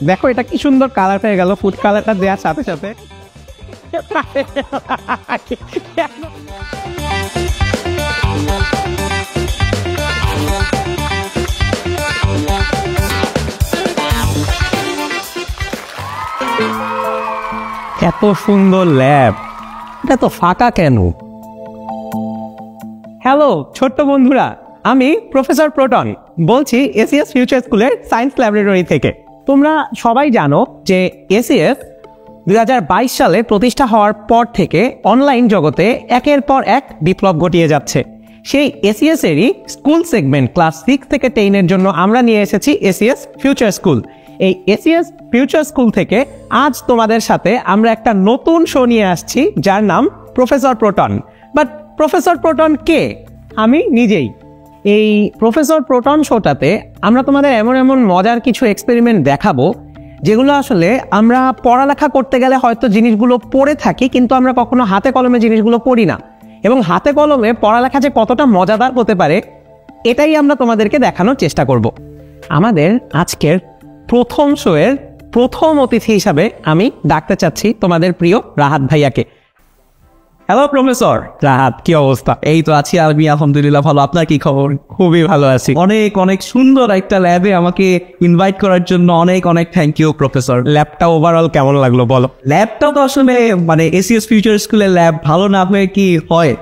দেখো এটা কি সুন্দর কালার হয়ে গেল, ফুড কালারটা দেওয়ার সাথে সাথে। এত সুন্দর ল্যাব, এটা তো ফাঁকা কেন? হ্যালো ছোট্ট বন্ধুরা, আমি প্রফেসর প্রোটন বলছি এসিএস ফিউচার স্কুলের সায়েন্স ল্যাবরেটরি থেকে। তোমরা সবাই জানো যে এসিএস 2022 সালে প্রতিষ্ঠা হওয়ার পর থেকে অনলাইন জগতে একের পর এক বিপ্লব ঘটিয়ে যাচ্ছে। সেই এসিএস-এরই স্কুল সেগমেন্ট ক্লাস 6 থেকে 10-এর জন্য আমরা নিয়ে এসেছি এসিএস ফিউচার স্কুল। এই এসিএস ফিউচার স্কুল থেকে আজ তোমাদের সাথে আমরা একটা নতুন শো নিয়ে আসছি যার নাম professor proton. But professor proton কে? আমি নিজেই। এই প্রফেসর প্রোটন শোটাতে আমরা তোমাদের এমন এমন মজার কিছু এক্সপেরিমেন্ট দেখাবো যেগুলো আসলে আমরা পড়ালেখা করতে গেলে হয়তো জিনিসগুলো পড়ে থাকি, কিন্তু আমরা কখনো হাতে কলমে জিনিসগুলো পড়ি না। এবং হাতে কলমে পড়ালেখা যে কতটা মজাদার হতে পারে এটাই আমরা তোমাদেরকে দেখানোর চেষ্টা করব। আমাদের আজকের প্রথম শোয়ের প্রথম অতিথি হিসাবে আমি ডাকতে চাচ্ছি তোমাদের প্রিয় রাহাত ভাইয়াকে। হ্যালো প্রফেসর রাহাত, কি অবস্থা? এই তো আছি আমি, আলহামদুলিল্লাহ ভালো। আপনার কি খবর? খুবই ভালো আছি। অনেক অনেক সুন্দর একটা ল্যাবে আমাকে ইনভাইট করার জন্য অনেক অনেক থ্যাংক ইউ প্রফেসর। ল্যাবটা ওভারঅল কেমন লাগলো বলো? ল্যাবটা তো আসলে মানে এসিএস ফিউচার স্কুলের ল্যাব ভালো না হয়ে কি হয়?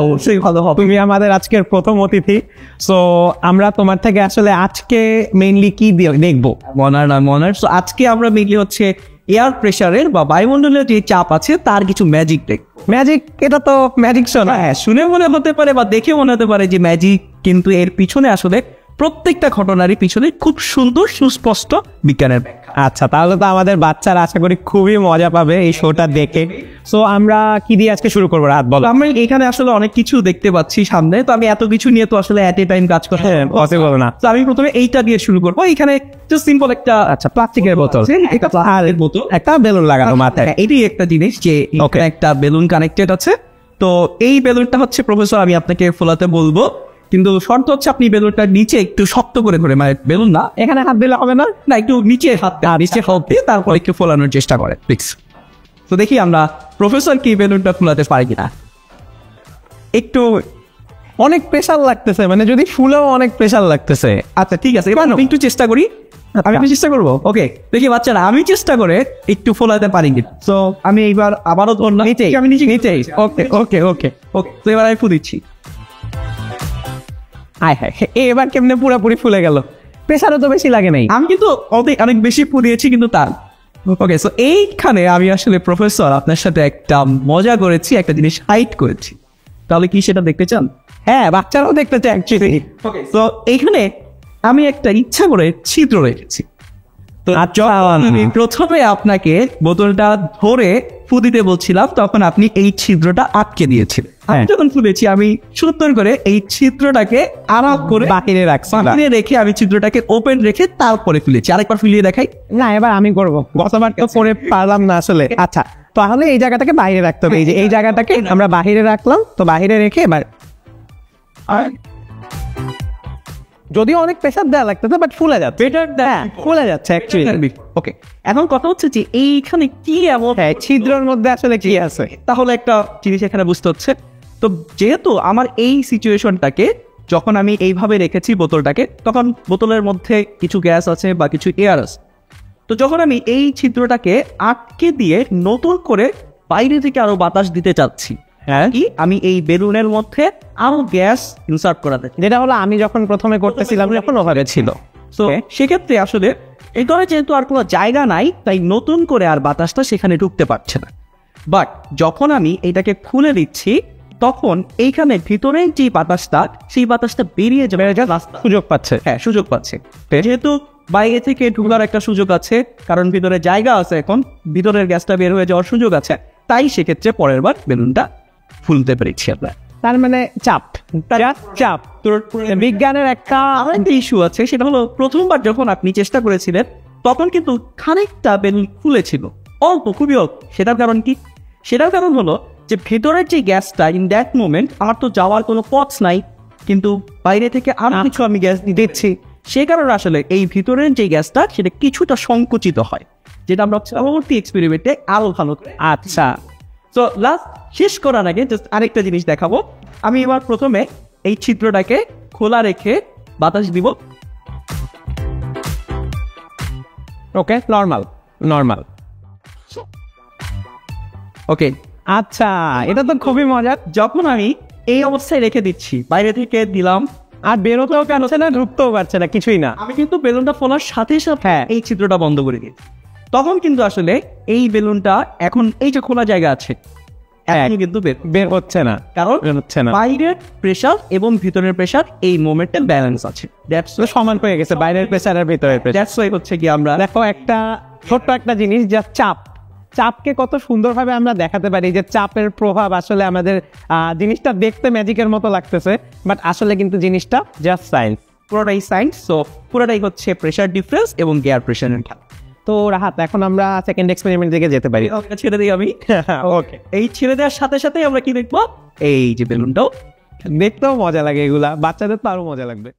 অবশ্যই ভালো হবে। তুমি আমাদের আজকের প্রথম অতিথি, সো আমরা তোমার থেকে আসলে আজকে মেইনলি কি দেখবো? মনার সো আজকে আমরা মেইনলি হচ্ছে এয়ার প্রেশারের বা বায়ুমণ্ডলের যে চাপ আছে তার কিছু ম্যাজিক দেখবো। ম্যাজিক? এটা তো ম্যাজিক শো না। হ্যাঁ, শুনে মনে হতে পারে বা দেখে মনে হতে পারে যে ম্যাজিক, কিন্তু এর পিছনে আসলে প্রত্যেকটা ঘটনারই পিছনে খুব সুন্দর সুস্পষ্ট বিজ্ঞানের ব্যাখ্যা। আচ্ছা, তাহলে তো আমাদের বাচ্চারা আশা করি খুবই মজা পাবে এই শোটা দেখে। সো আমরা কি দিয়ে আজকে শুরু করবো রাত বলো? আমি এখানে আসলে অনেক কিছু দেখতে পাচ্ছি সামনে, তো আমি এত কিছু নিয়ে তো আসলে এট এ টাইম কাজ করতে পসিবল না। তো আমি প্রথমে এইটা দিয়ে শুরু করবো। এখানে সিম্পল একটা প্লাস্টিকের বোতল, একটা বেলুন লাগানো মাথায়। এটাই একটা জিনিস যে একটা বেলুন কানেক্টেড আছে। তো এই বেলুনটা হচ্ছে প্রফেসর আমি আপনাকে ফোলাতে বলবো, কিন্তু শর্ত হচ্ছে আপনি বেলুনটা নিচে একটু শক্ত করে ধরে, মানে বেলুন না এখানে হাত দিলে হবে না, না একটু নিচে হাত দিয়ে তারপর একটু ফোলানোর চেষ্টা করে প্লিজ। তো দেখি আমরা প্রফেসর কি বেলুনটা ফোলাতে পারি কিনা। একটু অনেক প্রেশার লাগতেছে, মানে যদি ফুলেও অনেক প্রেশার লাগতেছে। আচ্ছা ঠিক আছে, এবার আমি একটু চেষ্টা করি। আমি চেষ্টা করবো। ওকে, দেখি বাচ্চারা আমি চেষ্টা করে একটু ফোলাতে পারি কিনা। তো আমি এইবার আবারও ধরলাম, আমি নিচেই। ওকে ওকে ওকে ওকে তো এবার আমি ফু দিচ্ছি। এবার কেমনে পুরোপুরি ফুলে গেল? প্রেশারও তো বেশি লাগে নাই। আমি কিন্তু অনেক বেশি ফুলিয়েছি কিন্তু তার। ওকে, সো এইখানে আমি আসলে প্রফেসর আপনার সাথে একটা মজা করেছি, একটা জিনিস হাইড করেছি। তাহলে কি সেটা দেখতে চান? হ্যাঁ, বাচ্চারাও দেখতে চায় অ্যাকচুয়ালি। ওকে, তো এইখানে আমি একটা ইচ্ছা করে ছিদ্র রেখেছি। তো প্রথমে আপনাকে বোতলটা ধরে ফু দিতে বলছিলাম, তখন আপনি এই ছিদ্রটা আটকে দিয়েছিলেন। আমি যখন ফুলেছি আমি সুন্দর করে এই ছিদ্রটাকে আরাম করে বাহিরে রাখছি, বাহিরে রেখে আমি ছিদ্রটাকে ওপেন রেখে তারপরে ফুলেছি। আরেকবার ফুলিয়ে দেখাই। না, এবার আমি করবো, গতবার তো করে পারলাম না আসলে। আচ্ছা, তাহলে এই জায়গাটাকে বাইরে রাখতে হবে। এই যে এই জায়গাটাকে আমরা বাহিরে রাখলাম, তো বাহিরে রেখে এবার যদিও অনেক প্রেশার দেওয়া লাগতেছে, বাট ফুলে যাচ্ছে। ফুলে যাচ্ছে অ্যাকচুয়ালি। ওকে, এখন কথা হচ্ছে যে এইখানে কি এমন ছিদ্রের মধ্যে আসলে কি আছে, তাহলে একটা জিনিস এখানে বুঝতে হচ্ছে। তো যেহেতু আমার এই সিচুয়েশনটাকে যখন আমি এইভাবে রেখেছি বোতলটাকে, তখন বোতলের মধ্যে কিছু গ্যাস আছে বা কিছু এয়ার আছে। তো যখন আমি এই ছিদ্রটাকে আটকে দিয়ে নতুন করে বাইরে থেকে আরো বাতাস দিতে চাচ্ছি, হ্যাঁ কি আমি এই বেলুনের মধ্যে আরো গ্যাস ইনসার্ট করাতে, যেটা হলো আমি যখন প্রথমে করতেছিলাম যখন ওভাবে ছিল। তো সেক্ষেত্রে আসলে এই ধরে যেহেতু আর কোনো জায়গা নাই, তাই নতুন করে আর বাতাসটা সেখানে ঢুকতে পারছে না। বাট যখন আমি এটাকে খুলে দিচ্ছি, তখন এইখানে ভিতরের যে বাতাসটা, সেই বাতাসটা বেরিয়ে যাবে, সুযোগ পাচ্ছে। হ্যাঁ, সুযোগ পাচ্ছে। যেহেতু বাইরে থেকে ঢুকার একটা সুযোগ আছে, কারণ ভিতরে জায়গা আছে, এখন ভিতরের গ্যাসটা বের হয়ে যাওয়ার সুযোগ আছে, তাই সেক্ষেত্রে পরের বার বেলুনটা ফুলতে পেরেছি আমরা। তার মানে চাপ বিজ্ঞানের একটা ইস্যু আছে, সেটা হলো প্রথমবার যখন আপনি চেষ্টা করেছিলেন তখন কিন্তু খানিকটা বেলুন খুলেছিল, অল্প, খুবই অল্প। সেটার কারণ কি? সেটার কারণ হলো যে ভেতরের যে গ্যাসটা ইন দ্যাট মোমেন্ট আমার তো যাওয়ার কোনো পথ নাই, কিন্তু বাইরে থেকে আর কিছু আমি গ্যাস দিচ্ছি, সে কারণে আসলে এই ভিতরের যে গ্যাসটা সেটা কিছুটা সংকুচিত হয়, যেটা আমরা পরবর্তী এক্সপেরিমেন্টে আরো ভালো করে। আচ্ছা, তো লাস্ট শেষ করার আগে জাস্ট আরেকটা জিনিস দেখাবো। আমি এবার প্রথমে এই ছিদ্রটাকে খোলা রেখে বাতাস দিব। ওকে, নর্মাল নর্মাল। ওকে, আচ্ছা, এটা তো খুবই মজার। যখন আমি এই অবস্থায় রেখে দিচ্ছি, বাইরে থেকে দিলাম, আর বেরোতেও পারছে না, ঢুকতেও পারছে না, কিছুই না। আমি কিন্তু বেলুনটা ফোলার সাথে সাথে এই ছিদ্রটা বন্ধ করে দিই। তখন কিন্তু আসলে এই বেলুনটা এখন এই যে খোলা জায়গা আছে এখনই কিন্তু বের হচ্ছে না, কারণ বের হচ্ছে না। বাইরের প্রেসার এবং ভিতরের প্রেসার এই মোমেন্টে ব্যালেন্স আছে। দ্যাটস সমান হয়ে গেছে বাইরের প্রেসার আর ভিতরের প্রেসার। দ্যাটস ওয়াই হচ্ছে কি আমরা দেখো একটা ছোট্ট একটা জিনিস, যা চাপকে কত সুন্দরভাবে আমরা দেখাতে পারি যে চাপের প্রভাব আসলে আমাদের জিনিসটা দেখতে ম্যাজিকের মতো লাগতেছে, বাট আসলে কিন্তু জিনিসটা জাস্ট সায়েন্স, পুরোটাই সায়েন্স। সো পুরোটাই হচ্ছে প্রেসার ডিফারেন্স এবং গিয়ার প্রেসারের খেলা। তো রাহাত, এখন আমরা সেকেন্ড এক্সপেরিমেন্ট দিকে যেতে পারি। ছেড়ে দিই আমি। ওকে, এই ছেড়ে দেওয়ার সাথে সাথে আমরা কি দেখবো, এই যে বেলুনটাও দেখতেও মজা লাগে, এগুলা বাচ্চাদের তো আরো মজা লাগবে।